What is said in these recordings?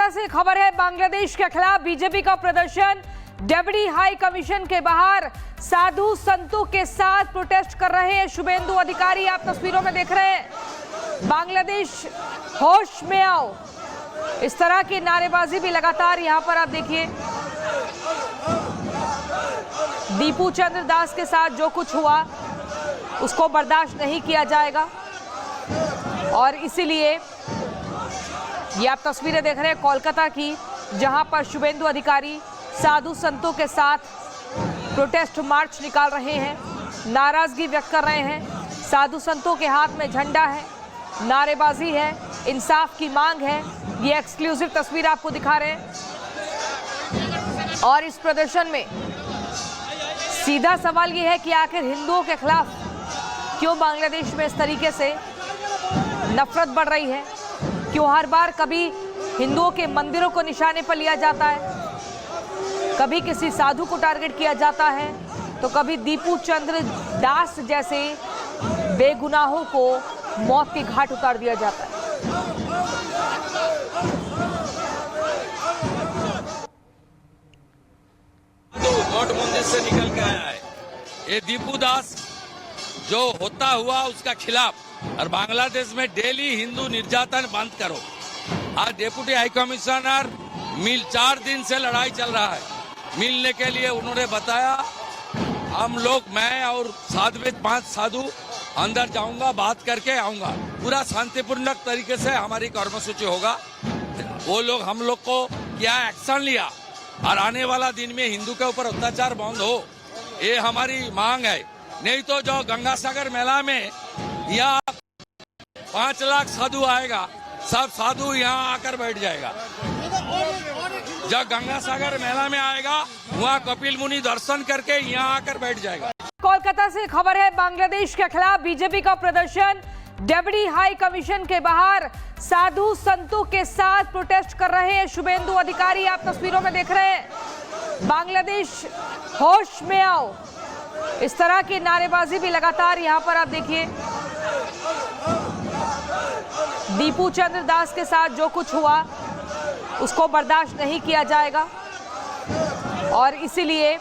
से खबर है, बांग्लादेश के खिलाफ बीजेपी का प्रदर्शन। डेप्यूटी हाई कमीशन के बाहर साधु संतों के साथ प्रोटेस्ट कर रहे हैं शुभेंदु अधिकारी। आप तस्वीरों में देख रहे हैं, बांग्लादेश होश में आओ, इस तरह की नारेबाजी भी लगातार यहां पर आप देखिए। दीपू चंद्र दास के साथ जो कुछ हुआ उसको बर्दाश्त नहीं किया जाएगा और इसीलिए ये आप तस्वीरें देख रहे हैं कोलकाता की, जहां पर शुभेंदु अधिकारी साधु संतों के साथ प्रोटेस्ट मार्च निकाल रहे हैं, नाराजगी व्यक्त कर रहे हैं। साधु संतों के हाथ में झंडा है, नारेबाजी है, इंसाफ की मांग है। ये एक्सक्लूसिव तस्वीर आपको दिखा रहे हैं और इस प्रदर्शन में सीधा सवाल ये है कि आखिर हिंदुओं के खिलाफ क्यों बांग्लादेश में इस तरीके से नफरत बढ़ रही है, क्यों हर बार कभी हिंदुओं के मंदिरों को निशाने पर लिया जाता है, कभी किसी साधु को टारगेट किया जाता है, तो कभी दीपू चंद्र दास जैसे बेगुनाहों को मौत के घाट उतार दिया जाता है। गॉड मंदिर से निकल के आया है ये दीपू दास, जो होता हुआ उसका खिलाफ। और बांग्लादेश में डेली हिंदू निर्यातन बंद करो। आज डेप्यूटी हाई कमिश्नर 4 दिन से लड़ाई चल रहा है। मिलने के लिए उन्होंने बताया हम लोग, मैं और 5 साधु अंदर जाऊंगा, बात करके आऊंगा। पूरा शांतिपूर्ण तरीके से हमारी कर्मसूची होगा। वो लोग हम लोग को क्या एक्शन लिया और आने वाला दिन में हिंदू के ऊपर अत्याचार बंद हो, ये हमारी मांग है। नहीं तो जो गंगा सागर मेला में यहाँ 5 लाख साधु आएगा, सब साधु यहाँ आकर बैठ जाएगा। जब गंगा सागर मेला में आएगा वहाँ कपिल मुनि दर्शन करके यहाँ आकर बैठ जाएगा। कोलकाता से खबर है, बांग्लादेश के खिलाफ बीजेपी का प्रदर्शन। डेप्यूटी हाई कमीशन के बाहर साधु संतों के साथ प्रोटेस्ट कर रहे हैं शुभेंदु अधिकारी। आप तस्वीरों में देख रहे हैं, बांग्लादेश होश में आओ, इस तरह की नारेबाजी भी लगातार यहां पर आप देखिए। दीपू चंद्र दास के साथ जो कुछ हुआ उसको बर्दाश्त नहीं किया जाएगा और इसीलिए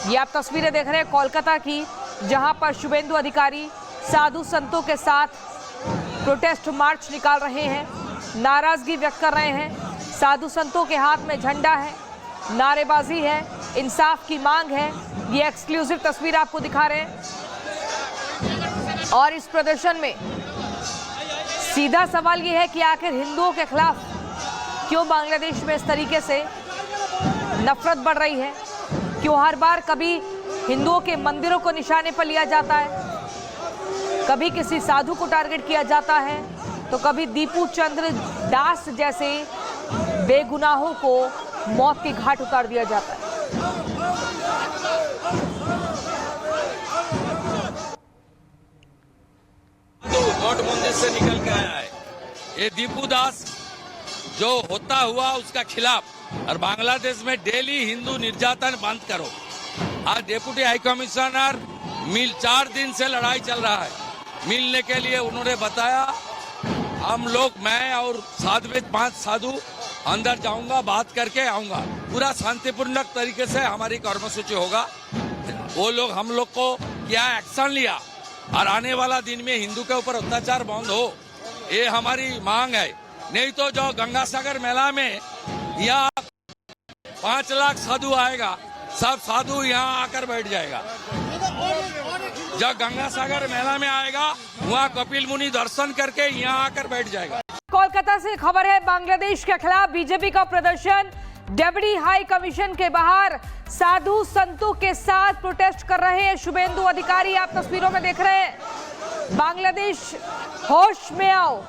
ये आप तस्वीरें देख रहे हैं कोलकाता की, जहां पर शुभेंदु अधिकारी साधु संतों के साथ प्रोटेस्ट मार्च निकाल रहे हैं, नाराजगी व्यक्त कर रहे हैं। साधु संतों के हाथ में झंडा है, नारेबाजी है, इंसाफ की मांग है। ये एक्सक्लूसिव तस्वीर आपको दिखा रहे हैं और इस प्रदर्शन में सीधा सवाल ये है कि आखिर हिंदुओं के खिलाफ क्यों बांग्लादेश में इस तरीके से नफरत बढ़ रही है, क्यों हर बार कभी हिंदुओं के मंदिरों को निशाने पर लिया जाता है, कभी किसी साधु को टारगेट किया जाता है, तो कभी दीपू चंद्र दास जैसे बेगुनाहों को मौत के घाट उतार दिया जाता है। गॉड मंदिर से निकल के आया है ये दीपू दास, जो होता हुआ उसका खिलाफ। और बांग्लादेश में डेली हिंदू निर्यातन बंद करो। आज डेप्यूटी हाई कमिश्नर 4 दिन से लड़ाई चल रहा है। मिलने के लिए उन्होंने बताया हम लोग, मैं और 5 साधु अंदर जाऊंगा, बात करके आऊंगा। पूरा शांतिपूर्ण तरीके से हमारी कर्मसूची होगा। वो लोग हम लोग को क्या एक्शन लिया और आने वाला दिन में हिंदू के ऊपर अत्याचार बंद हो, ये हमारी मांग है। नहीं तो जो गंगा सागर मेला में यहाँ 5 लाख साधु आएगा, सब साधु यहाँ आकर बैठ जाएगा। जब गंगा सागर मेला में आएगा वहाँ कपिल मुनि दर्शन करके यहाँ आकर बैठ जाएगा। कोलकाता से खबर है, बांग्लादेश के खिलाफ बीजेपी का प्रदर्शन। डेप्यूटी हाई कमीशन के बाहर साधु संतों के साथ प्रोटेस्ट कर रहे हैं शुभेंदु अधिकारी। आप तस्वीरों में देख रहे हैं, बांग्लादेश होश में आओ,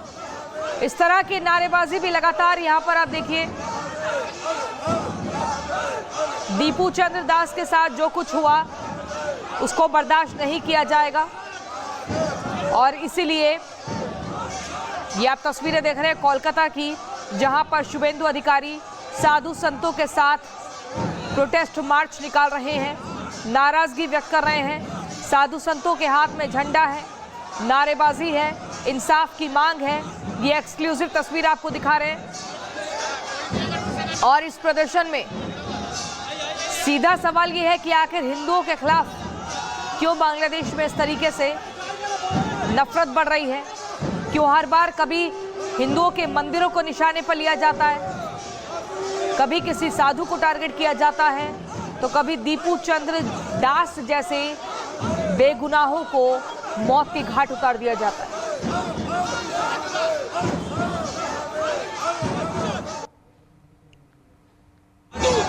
इस तरह की नारेबाजी भी लगातार यहां पर आप देखिए। दीपू चंद्र दास के साथ जो कुछ हुआ उसको बर्दाश्त नहीं किया जाएगा और इसीलिए ये आप तस्वीरें देख रहे हैं कोलकाता की, जहां पर शुभेंदु अधिकारी साधु संतों के साथ प्रोटेस्ट मार्च निकाल रहे हैं, नाराजगी व्यक्त कर रहे हैं। साधु संतों के हाथ में झंडा है, नारेबाजी है, इंसाफ की मांग है। ये एक्सक्लूसिव तस्वीर आपको दिखा रहे हैं और इस प्रदर्शन में सीधा सवाल यह है कि आखिर हिंदुओं के खिलाफ क्यों बांग्लादेश में इस तरीके से नफरत बढ़ रही है, क्यों हर बार कभी हिंदुओं के मंदिरों को निशाने पर लिया जाता है, कभी किसी साधु को टारगेट किया जाता है, तो कभी दीपू चंद्र दास जैसे बेगुनाहों को मौत के घाट उतार दिया जाता है।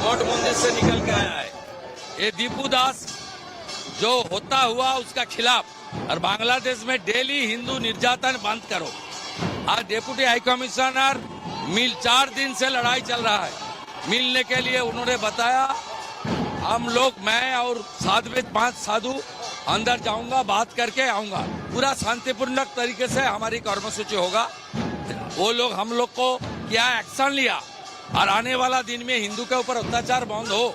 मठ मंदिर से निकल के आया है। ये दीपू दास जो होता हुआ उसका खिलाफ और बांग्लादेश में डेली हिंदू निर्यातन बंद करो। आज डिप्टी हाई कमिश्नर मिल 4 दिन से लड़ाई चल रहा है। मिलने के लिए उन्होंने बताया हम लोग, मैं और 5 साधु अंदर जाऊंगा, बात करके आऊंगा, पूरा शांतिपूर्ण तरीके से हमारी कर्मसूची होगा। वो लोग हम लोग को क्या एक्शन लिया और आने वाला दिन में हिंदू के ऊपर अत्याचार बंद हो,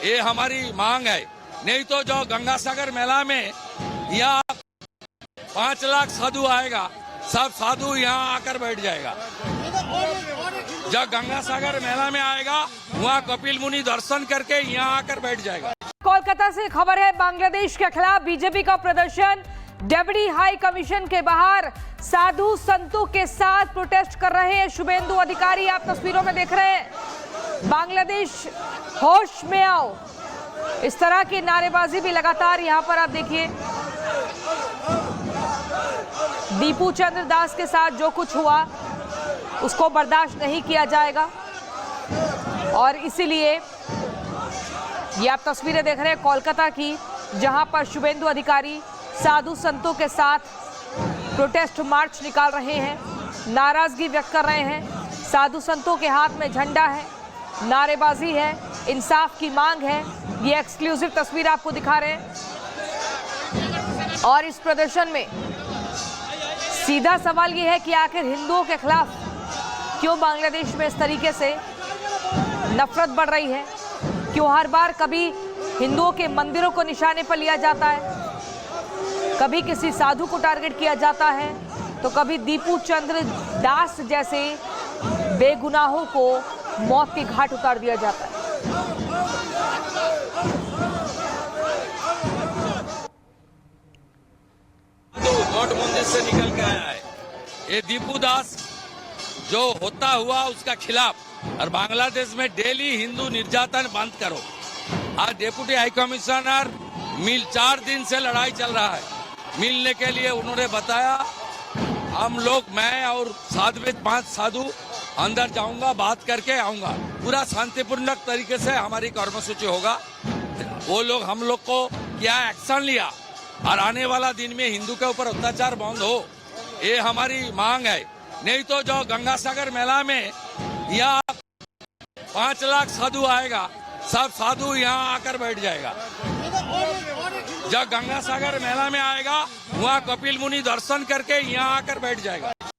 ये हमारी मांग है। नहीं तो जो गंगा सागर मेला में यहाँ 5 लाख साधु आएगा, सब साधु यहाँ आकर बैठ जाएगा। जब गंगा सागर मेला में आएगा वहाँ कपिल मुनि दर्शन करके यहाँ आकर बैठ जाएगा। कोलकाता से खबर है, बांग्लादेश के खिलाफ बीजेपी का प्रदर्शन। डिप्टी हाई कमीशन के बाहर साधु संतों के साथ प्रोटेस्ट कर रहे हैं शुभेंदु अधिकारी। आप तस्वीरों में देख रहे हैं, बांग्लादेश होश में आओ, इस तरह की नारेबाजी भी लगातार यहां पर आप देखिए। दीपू चंद्र दास के साथ जो कुछ हुआ उसको बर्दाश्त नहीं किया जाएगा और इसीलिए ये आप तस्वीरें देख रहे हैं कोलकाता की, जहां पर शुभेंदु अधिकारी साधु संतों के साथ प्रोटेस्ट मार्च निकाल रहे हैं, नाराजगी व्यक्त कर रहे हैं। साधु संतों के हाथ में झंडा है, नारेबाजी है, इंसाफ की मांग है। ये एक्सक्लूसिव तस्वीर आपको दिखा रहे हैं। और इस प्रदर्शन में सीधा सवाल ये है कि आखिर हिंदुओं के खिलाफ क्यों बांग्लादेश में इस तरीके से नफरत बढ़ रही है, क्यों हर बार कभी हिंदुओं के मंदिरों को निशाने पर लिया जाता है, कभी किसी साधु को टारगेट किया जाता है, तो कभी दीपू चंद्र दास जैसे बेगुनाहों को मौत के घाट उतार दिया जाता है। मठ मंदिर से निकल के आया है। ये दीपू दास जो होता हुआ उसका खिलाफ और बांग्लादेश में डेली हिंदू निर्यातन बंद करो। आज डिप्टी हाई कमिश्नर मिल 4 दिन से लड़ाई चल रहा है। मिलने के लिए उन्होंने बताया हम लोग, मैं और 5 साधु अंदर जाऊंगा, बात करके आऊंगा, पूरा शांतिपूर्ण तरीके से हमारी कर्मसूची होगा। वो लोग हम लोग को क्या एक्शन लिया और आने वाला दिन में हिंदू के ऊपर अत्याचार बंद हो, ये हमारी मांग है। नहीं तो जो गंगा सागर मेला में यहाँ 5 लाख साधु आएगा, सब साधु यहाँ आकर बैठ जाएगा। जब गंगा सागर मेला में आएगा वहाँ कपिल मुनि दर्शन करके यहाँ आकर बैठ जाएगा।